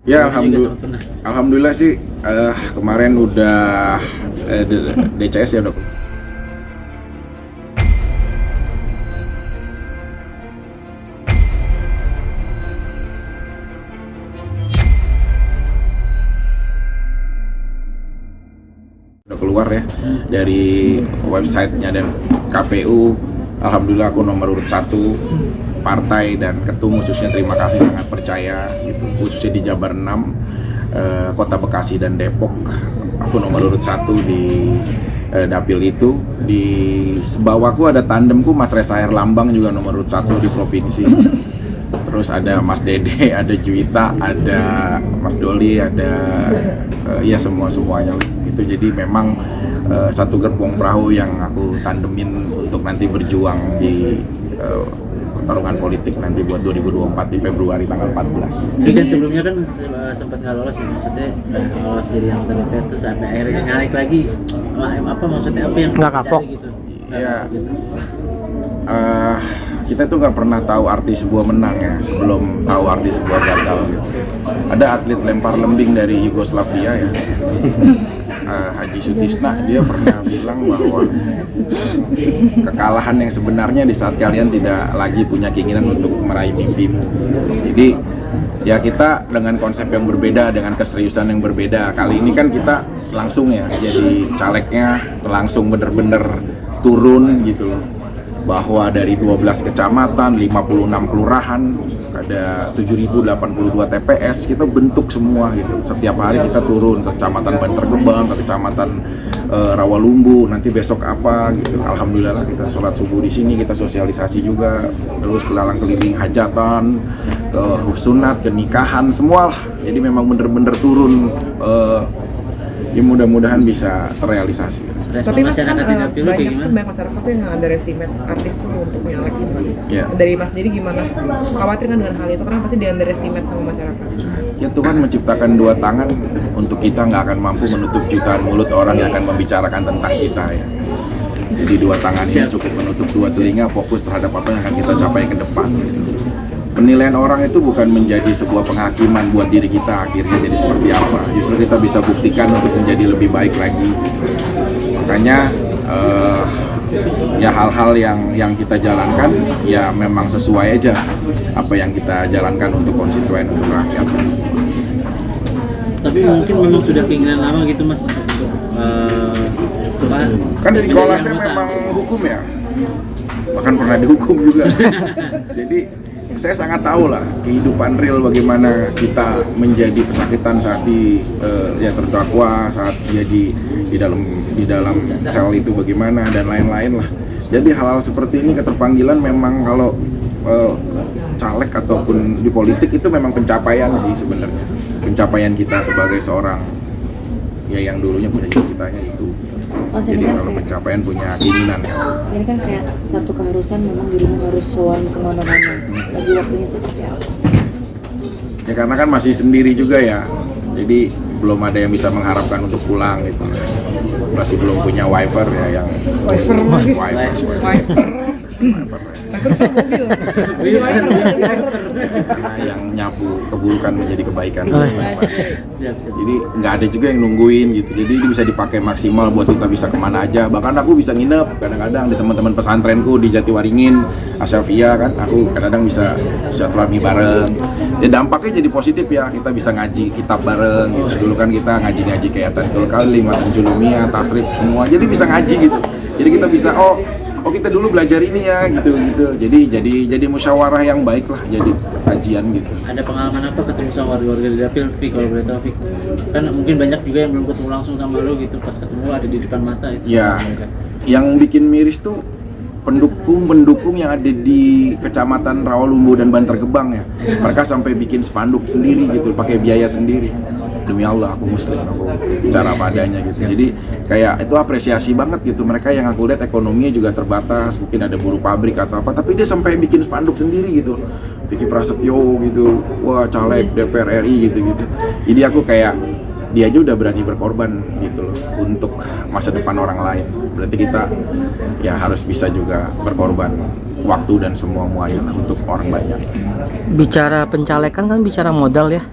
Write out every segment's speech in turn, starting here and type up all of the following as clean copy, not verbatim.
Ya, alhamdulillah sih kemarin udah DCS ya udah keluar ya dari websitenya dan KPU. Alhamdulillah aku nomor urut 1 partai dan ketum, khususnya terima kasih sangat percaya gitu, khususnya di Jabar 6, Kota Bekasi dan Depok. Aku nomor urut 1 di dapil itu. Di bawahku ada tandemku Mas Resa Herlambang juga nomor urut 1 di provinsi. Terus ada Mas Dede, ada Juwita, ada Mas Doli, ada ya semuanya itu. Jadi memang satu gerbong perahu yang aku tandemin untuk nanti berjuang di pertarungan politik nanti buat 2024 di Februari tanggal 14. Jadi kan sebelumnya kan sempat nggak lolos ya, maksudnya lolos jadi yang DPR, terus sampai akhirnya narik lagi. Apa maksudnya, apa yang nggak kapok gitu? Ya, kita tuh nggak pernah tahu arti sebuah menang ya sebelum tahu arti sebuah gagal gitu. Ada atlet lempar lembing dari Yugoslavia ya, Haji Sutisna, dia pernah bilang bahwa kekalahan yang sebenarnya di saat kalian tidak lagi punya keinginan untuk meraih mimpimu. Jadi ya kita dengan konsep yang berbeda, dengan keseriusan yang berbeda. Kali ini kan kita langsung ya jadi calegnya langsung bener-bener turun gitu loh, bahwa dari 12 kecamatan, 56 kelurahan, ada 7.082 TPS, kita bentuk semua gitu. Setiap hari kita turun ke kecamatan Bantar Gebang, ke kecamatan Rawalumbu, nanti besok apa gitu. Alhamdulillah kita sholat subuh di sini, kita sosialisasi juga, terus kelalang keliling hajatan, ke sunat, ke nikahan, semua lah. Jadi memang bener-bener turun, ya mudah-mudahan bisa terrealisasi. Tapi mas kan banyak masyarakat tuh yang underestimate artis tuh untuk nyalek gitu. Yeah. Dari mas sendiri gimana? Khawatir kan dengan hal itu karena pasti di underestimate sama masyarakat. Ya Tuhan menciptakan 2 tangan, untuk kita nggak akan mampu menutup jutaan mulut orang yang akan membicarakan tentang kita ya. Jadi 2 tangan ini cukup menutup 2 telinga, fokus terhadap apa yang akan kita capai ke depan. Penilaian orang itu bukan menjadi sebuah penghakiman buat diri kita akhirnya jadi seperti apa. Justru kita bisa buktikan untuk menjadi lebih baik lagi. Makanya ya hal-hal yang kita jalankan ya memang sesuai aja apa yang kita jalankan untuk konstituen, untuk rakyat. Tapi mungkin memang sudah keinginan lama gitu mas untuk kan sekolah saya memang hukum ya, bahkan pernah dihukum juga. Jadi saya sangat tahu lah kehidupan real bagaimana kita menjadi pesakitan saat ya terdakwa, saat dia di dalam sel itu bagaimana dan lain-lain lah. Jadi hal-hal seperti ini, keterpanggilan memang kalau caleg ataupun di politik itu memang pencapaian sih sebenarnya, pencapaian kita sebagai seorang ya yang dulunya punya cita-citanya itu. Jadi kan kalau pencapaian punya keinginan ya. Ini kan kayak satu keharusan, memang dirimu harus sowan kemana-mana. Lagi waktunya seperti apa? Ya karena kan masih sendiri juga ya. Jadi belum ada yang bisa mengharapkan untuk pulang gitu. Masih belum punya wiper ya yang Wiper. yang nyapu keburukan menjadi kebaikan. Jadi nggak ada juga yang nungguin gitu. Jadi ini bisa dipakai maksimal buat kita bisa kemana aja. Bahkan aku bisa nginep kadang-kadang di teman-teman pesantrenku di Jatiwaringin, Asyafia kan. Aku kadang-kadang bisa silaturahmi bareng. Ya dampaknya jadi positif ya. Kita bisa ngaji kitab bareng gitu. Dulu kan kita ngaji-ngaji kayak Tadul Kalim, Julumiyah, Tasrif semua. Jadi bisa ngaji gitu. Jadi kita bisa oh kita dulu belajar ini ya gitu. Jadi musyawarah yang baik lah, jadi kajian gitu. Ada pengalaman apa ketemu sama warga-warga di dapil, Fik, kalau boleh tahu Fik? Kan mungkin banyak juga yang belum ketemu langsung sama lo gitu, pas ketemu ada di depan mata itu. Ya, yang bikin miris tuh pendukung yang ada di kecamatan Rawalumbu dan Bantar Gebang ya. Mereka sampai bikin spanduk sendiri gitu, pakai biaya sendiri. Demi Allah aku muslim, aku bicara padanya gitu. Jadi kayak itu apresiasi banget gitu. Mereka yang aku lihat ekonominya juga terbatas, mungkin ada buruh pabrik atau apa, tapi dia sampai bikin spanduk sendiri gitu. Vicky Prasetyo gitu, wah caleg DPR RI gitu. Jadi aku kayak dia aja udah berani berkorban gitu loh untuk masa depan orang lain. Berarti kita ya harus bisa juga berkorban waktu dan muanya untuk orang banyak. Bicara pencalekan kan bicara modal ya.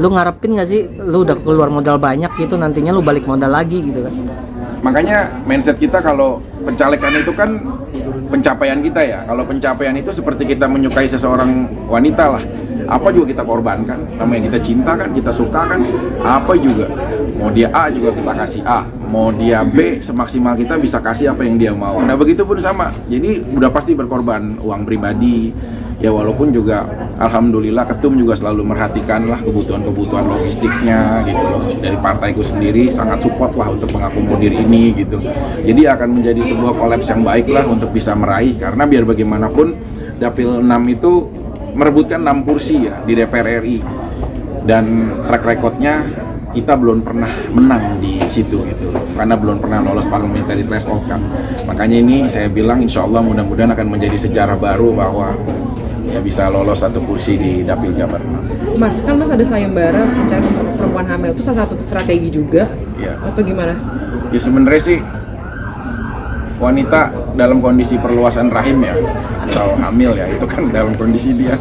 Lu ngarepin nggak sih, lu udah keluar modal banyak gitu, nantinya lu balik modal lagi gitu kan? Makanya mindset kita kalau pencalekan itu kan pencapaian kita ya. Kalau pencapaian itu seperti kita menyukai seseorang wanita lah. Apa juga kita korbankan. Namanya kita cinta kan, kita suka kan. Apa juga. Mau dia A juga kita kasih A. Mau dia B, semaksimal kita bisa kasih apa yang dia mau. Nah begitu pun sama. Jadi udah pasti berkorban uang pribadi. Ya walaupun juga alhamdulillah ketum juga selalu merhatikan lah kebutuhan-kebutuhan logistiknya gitu loh. Dari partaiku sendiri sangat support lah untuk mengakomodir ini gitu. Jadi akan menjadi sebuah kolaps yang baik lah untuk bisa meraih, karena biar bagaimanapun Dapil 6 itu merebutkan 6 kursi ya di DPR RI, dan track recordnya kita belum pernah menang di situ gitu, karena belum pernah lolos parliamentary threshold kan. Makanya ini saya bilang insya Allah mudah-mudahan akan menjadi sejarah baru bahwa ya bisa lolos 1 kursi di Dapil Jabar. Mas, kan Mas ada sayembara mencari perempuan hamil, itu salah satu strategi juga Ya. atau gimana? Ya sebenarnya sih wanita dalam kondisi perluasan rahim ya atau hamil ya, itu kan dalam kondisi dia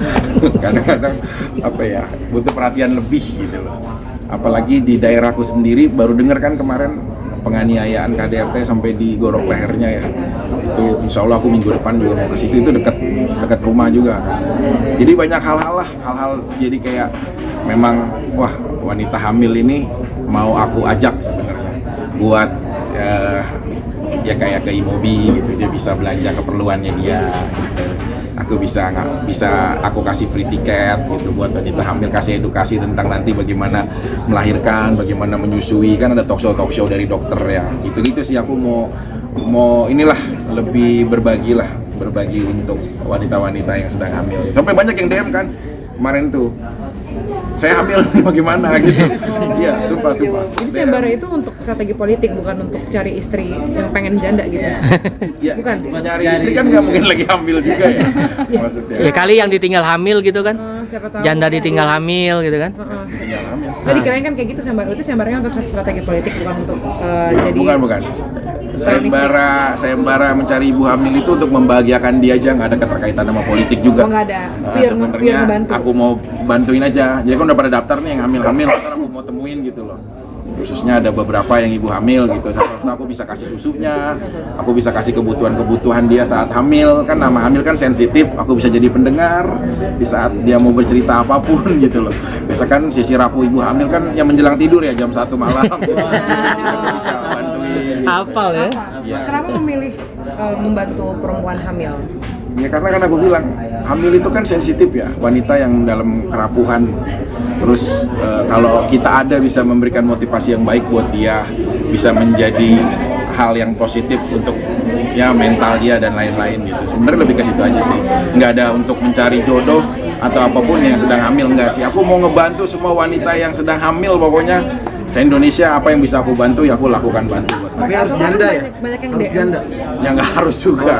kadang-kadang apa ya butuh perhatian lebih gitu loh. Apalagi di daerahku sendiri baru dengar kan kemarin penganiayaan KDRT sampai digorok lehernya ya. Itu insya Allah aku minggu depan juga mau ke situ, itu dekat rumah juga kan. Jadi banyak hal-hal jadi kayak memang wah wanita hamil ini mau aku ajak sebenarnya buat ya kayak ke Imobi gitu, dia bisa belanja keperluannya dia gitu. Aku bisa aku kasih free tiket gitu buat wanita hamil, kasih edukasi tentang nanti bagaimana melahirkan, bagaimana menyusui, kan ada talk show dari dokter ya, gitu sih. Aku mau inilah lebih berbagi untuk wanita-wanita yang sedang hamil. Sampai banyak yang DM kan kemarin tuh, saya hamil bagaimana gitu. Iya, sumpah. Jadi sayembara itu untuk strategi politik, bukan untuk cari istri yang pengen janda gitu. Ya, Bukan. nyari istri kan nggak mungkin lagi hamil juga ya. Maksudnya. Ya kali yang ditinggal hamil gitu kan, Siapa tahu. janda ditinggal hamil gitu kan. Tinggal hamil. Nah, dikirain kan kayak gitu sayembara itu sayembaranya untuk strategi politik, bukan untuk jadi. Bukan. Sayembara mencari ibu hamil itu untuk membahagiakan dia aja, nggak ada keterkaitan sama politik juga. Oh, nggak ada. Sebenarnya Ngebantu. aku mau bantuin aja. Jadi kan udah pada daftar nih yang hamil-hamil, ntar aku mau temuin gitu loh. Khususnya ada beberapa yang ibu hamil gitu. Aku bisa kasih susunya, aku bisa kasih kebutuhan dia saat hamil. Kan nama hamil kan sensitif, aku bisa jadi pendengar di saat dia mau bercerita apapun gitu loh. Biasa kan sisi rapuh ibu hamil kan yang menjelang tidur ya jam 1 malam. Aku bisa bantuin. Hafal ya. Ya. Kenapa memilih membantu perempuan hamil? Ya karena kan aku bilang hamil itu kan sensitif ya, wanita yang dalam kerapuhan. Terus kalau kita ada bisa memberikan motivasi yang baik buat dia, bisa menjadi hal yang positif untuk ya mental dia dan lain-lain gitu. Sebenarnya lebih ke situ aja sih. Nggak ada untuk mencari jodoh atau apapun yang sedang hamil, enggak sih. Aku mau ngebantu semua wanita yang sedang hamil pokoknya. Se-Indonesia apa yang bisa aku bantu ya aku lakukan bantu buat mereka. Tapi harus janda ya? Banyak yang Harus DM. janda. Ya nggak harus juga,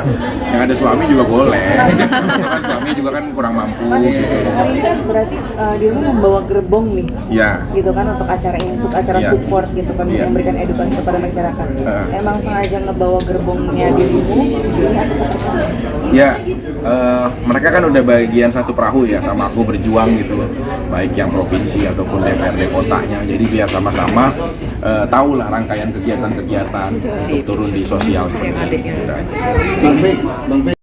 yang ada suami juga boleh. Kan suami juga kan kurang mampu gitu. Hari ini kan berarti dirimu membawa gerbong nih, Ya, gitu kan, untuk acara ini, untuk acara Iya. support gitu kan, Iya. memberikan edukasi kepada masyarakat. Emang sengaja ngebawa gerbongnya dirimu ini atau seperti apa? ya mereka kan udah bagian satu perahu ya sama aku berjuang gitu loh, baik yang provinsi ataupun DPRD kotanya. Jadi biar sama-sama tahu lah rangkaian kegiatan-kegiatan untuk turun di sosial seperti ini. Gitu aja sih. Bang P,